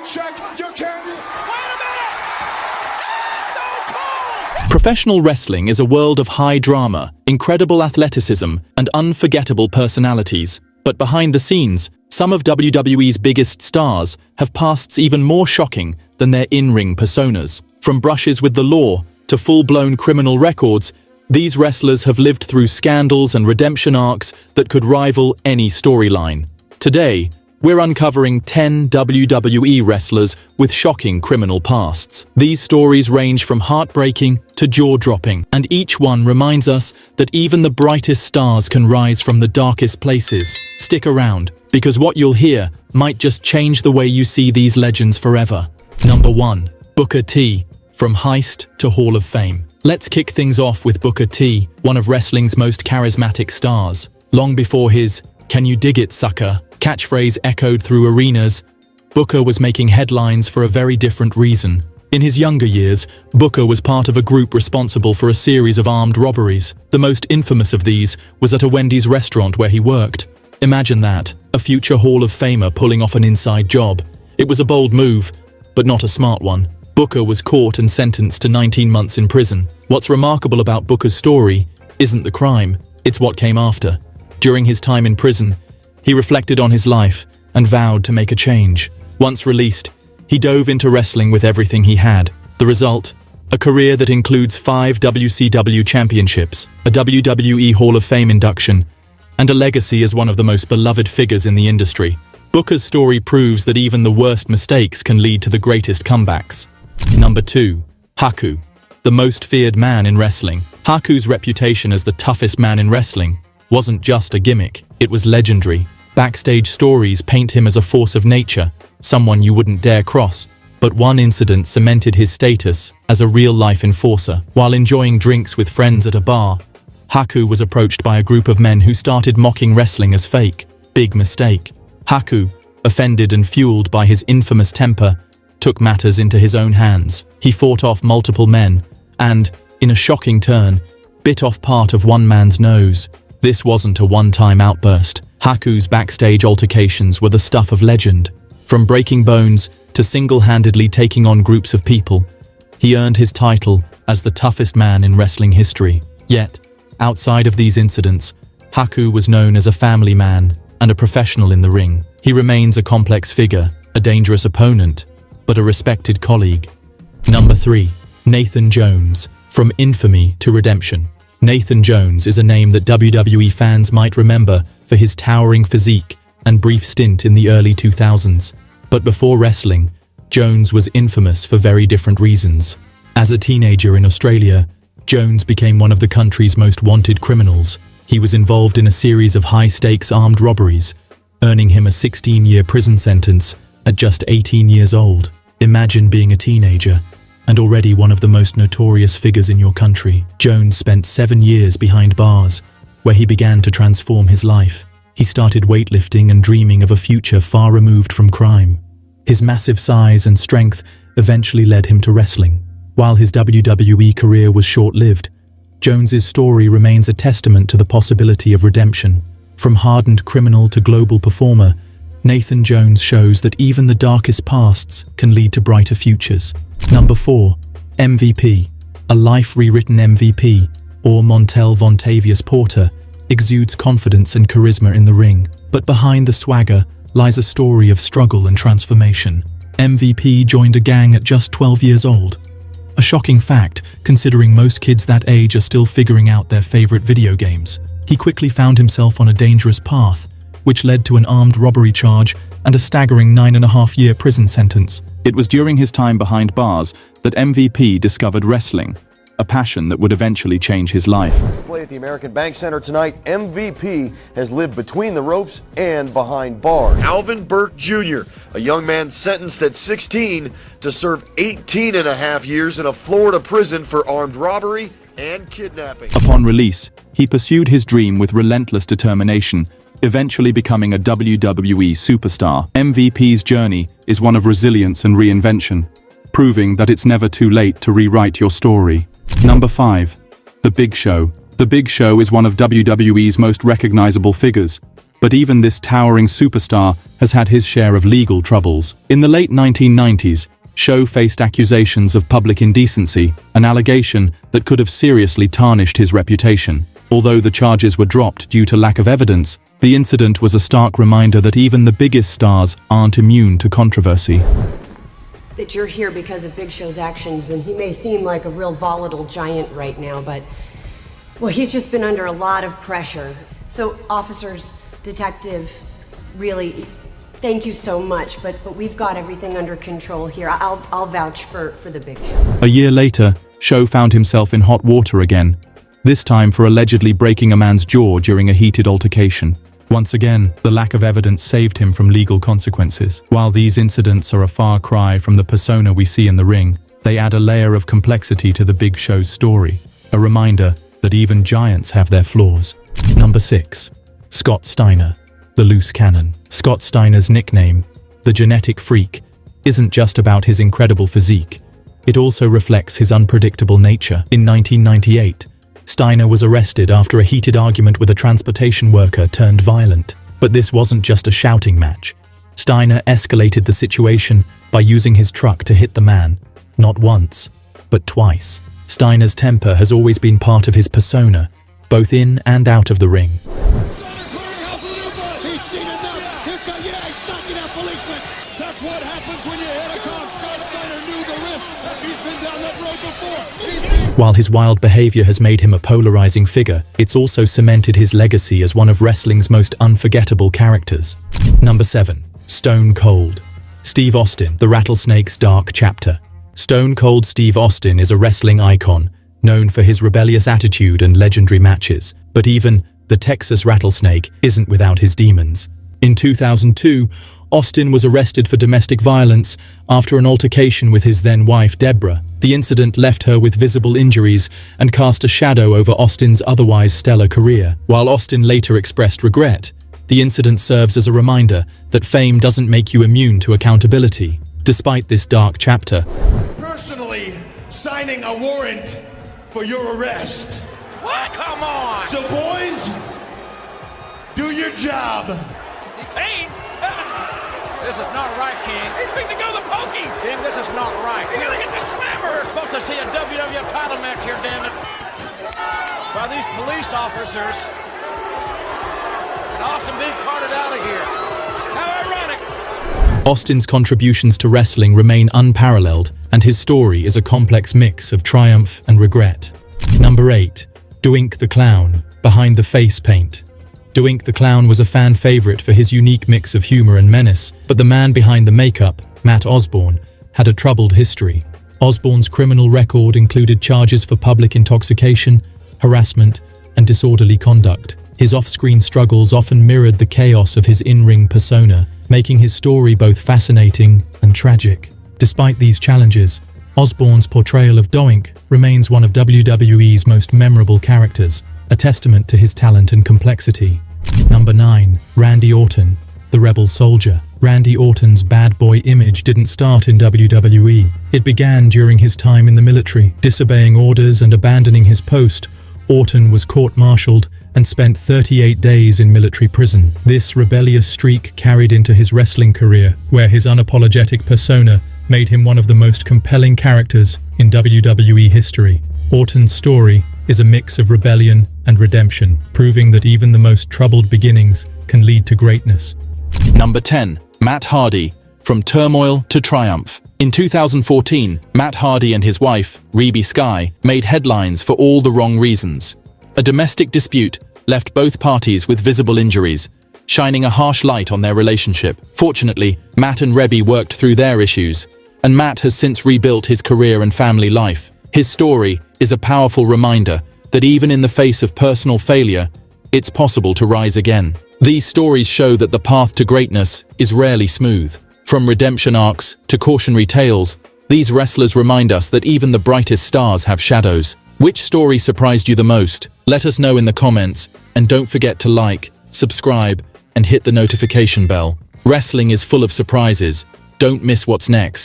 check your candy. Professional wrestling is a world of high drama, incredible athleticism, and unforgettable personalities. But behind the scenes, some of WWE's biggest stars have pasts even more shocking than their in-ring personas. From brushes with the law to full-blown criminal records, these wrestlers have lived through scandals and redemption arcs that could rival any storyline. Today, we're uncovering 10 WWE wrestlers with shocking criminal pasts. These stories range from heartbreaking to jaw-dropping, and each one reminds us that even the brightest stars can rise from the darkest places. Stick around, because what you'll hear might just change the way you see these legends forever. Number 1. Booker T. From Heist to Hall of Fame. Let's kick things off with Booker T, one of wrestling's most charismatic stars. Long before his "Can you dig it, sucker?" catchphrase echoed through arenas, Booker was making headlines for a very different reason. In his younger years, Booker was part of a group responsible for a series of armed robberies. The most infamous of these was at a Wendy's restaurant where he worked. Imagine that, a future Hall of Famer pulling off an inside job. It was a bold move, but not a smart one. Booker was caught and sentenced to 19 months in prison. What's remarkable about Booker's story isn't the crime, it's what came after. During his time in prison, he reflected on his life and vowed to make a change. Once released, he dove into wrestling with everything he had. The result? A career that includes 5 WCW championships, a WWE Hall of Fame induction, and a legacy as one of the most beloved figures in the industry. Booker's story proves that even the worst mistakes can lead to the greatest comebacks. Number 2. Haku, the most feared man in wrestling. Haku's reputation as the toughest man in wrestling wasn't just a gimmick, it was legendary. Backstage stories paint him as a force of nature, someone you wouldn't dare cross. But one incident cemented his status as a real-life enforcer. While enjoying drinks with friends at a bar, Haku was approached by a group of men who started mocking wrestling as fake. Big mistake. Haku, offended and fueled by his infamous temper, took matters into his own hands. He fought off multiple men and, in a shocking turn, bit off part of one man's nose. This wasn't a one-time outburst. Haku's backstage altercations were the stuff of legend. From breaking bones to single-handedly taking on groups of people, he earned his title as the toughest man in wrestling history. Yet, outside of these incidents, Haku was known as a family man and a professional in the ring. He remains a complex figure, a dangerous opponent, but a respected colleague. Number 3. Nathan Jones. From infamy to redemption. Nathan Jones is a name that WWE fans might remember for his towering physique and brief stint in the early 2000s. But before wrestling, Jones was infamous for very different reasons. As a teenager in Australia, Jones became one of the country's most wanted criminals. He was involved in a series of high-stakes armed robberies, earning him a 16-year prison sentence at just 18 years old. Imagine being a teenager and already one of the most notorious figures in your country. Jones spent 7 years behind bars, where he began to transform his life. He started weightlifting and dreaming of a future far removed from crime. His massive size and strength eventually led him to wrestling. While his WWE career was short-lived, Jones's story remains a testament to the possibility of redemption. From hardened criminal to global performer, Nathan Jones shows that even the darkest pasts can lead to brighter futures. Number 4. MVP. A life rewritten MVP, or Montel Vontavious Porter, exudes confidence and charisma in the ring. But behind the swagger lies a story of struggle and transformation. MVP joined a gang at just 12 years old. A shocking fact, considering most kids that age are still figuring out their favorite video games. He quickly found himself on a dangerous path, which led to an armed robbery charge and a staggering 9.5-year prison sentence. It was during his time behind bars that MVP discovered wrestling, a passion that would eventually change his life. Display at the American Bank Center tonight, MVP has lived between the ropes and behind bars. Alvin Burke Jr., a young man sentenced at 16 to serve 18.5 years in a Florida prison for armed robbery and kidnapping. Upon release, he pursued his dream with relentless determination, eventually becoming a WWE superstar. MVP's journey is one of resilience and reinvention, proving that it's never too late to rewrite your story. Number 5. The Big Show. The Big Show is one of WWE's most recognizable figures. But even this towering superstar has had his share of legal troubles. In the late 1990s, Sho faced accusations of public indecency, an allegation that could have seriously tarnished his reputation. Although the charges were dropped due to lack of evidence, the incident was a stark reminder that even the biggest stars aren't immune to controversy. That you're here because of Big Show's actions, and he may seem like a real volatile giant right now, but, well, he's just been under a lot of pressure. So, officers, detective, really, thank you so much, but we've got everything under control here. I'll vouch for the Big Show. A year later, Sho found himself in hot water again, this time for allegedly breaking a man's jaw during a heated altercation. Once again, the lack of evidence saved him from legal consequences. While these incidents are a far cry from the persona we see in the ring, they add a layer of complexity to the Big Show's story, a reminder that even giants have their flaws. Number 6. Scott Steiner, the loose cannon. Scott Steiner's nickname, the genetic freak, isn't just about his incredible physique. It also reflects his unpredictable nature. In 1998, Steiner was arrested after a heated argument with a transportation worker turned violent. But this wasn't just a shouting match. Steiner escalated the situation by using his truck to hit the man, not once, but twice. Steiner's temper has always been part of his persona, both in and out of the ring. While his wild behavior has made him a polarizing figure, it's also cemented his legacy as one of wrestling's most unforgettable characters. Number 7. Stone Cold. Steve Austin, the Rattlesnake's dark chapter. Stone Cold Steve Austin is a wrestling icon, known for his rebellious attitude and legendary matches. But even the Texas Rattlesnake isn't without his demons. In 2002, Austin was arrested for domestic violence after an altercation with his then-wife Deborah. The incident left her with visible injuries and cast a shadow over Austin's otherwise stellar career. While Austin later expressed regret, the incident serves as a reminder that fame doesn't make you immune to accountability. Despite this dark chapter, personally signing a warrant for your arrest. What? Come on! So boys, do your job. Detained? This is not right, King. He's fixing to go the pokey. King, this is not right. You're gonna get the slammer. We're supposed to see a WWE title match here, damn it. By these police officers. And Austin being carted out of here. How ironic. Austin's contributions to wrestling remain unparalleled, and his story is a complex mix of triumph and regret. Number 8. Doink the Clown, behind the face paint. Doink the Clown was a fan favorite for his unique mix of humor and menace, but the man behind the makeup, Matt Osborne, had a troubled history. Osborne's criminal record included charges for public intoxication, harassment, and disorderly conduct. His off-screen struggles often mirrored the chaos of his in-ring persona, making his story both fascinating and tragic. Despite these challenges, Osborne's portrayal of Doink remains one of WWE's most memorable characters, a testament to his talent and complexity. Number 9. Randy Orton, the Rebel Soldier. Randy Orton's bad boy image didn't start in WWE. It began during his time in the military. Disobeying orders and abandoning his post, Orton was court-martialed and spent 38 days in military prison. This rebellious streak carried into his wrestling career, where his unapologetic persona made him one of the most compelling characters in WWE history. Orton's story is a mix of rebellion and redemption, proving that even the most troubled beginnings can lead to greatness. Number 10. Matt Hardy, from turmoil to triumph. In 2014, Matt Hardy and his wife, Reby Sky, made headlines for all the wrong reasons. A domestic dispute left both parties with visible injuries, shining a harsh light on their relationship. Fortunately, Matt and Reby worked through their issues, and Matt has since rebuilt his career and family life. His story is a powerful reminder that even in the face of personal failure, it's possible to rise again. These stories show that the path to greatness is rarely smooth. From redemption arcs to cautionary tales, these wrestlers remind us that even the brightest stars have shadows. Which story surprised you the most? Let us know in the comments, and don't forget to like, subscribe, and hit the notification bell. Wrestling is full of surprises. Don't miss what's next.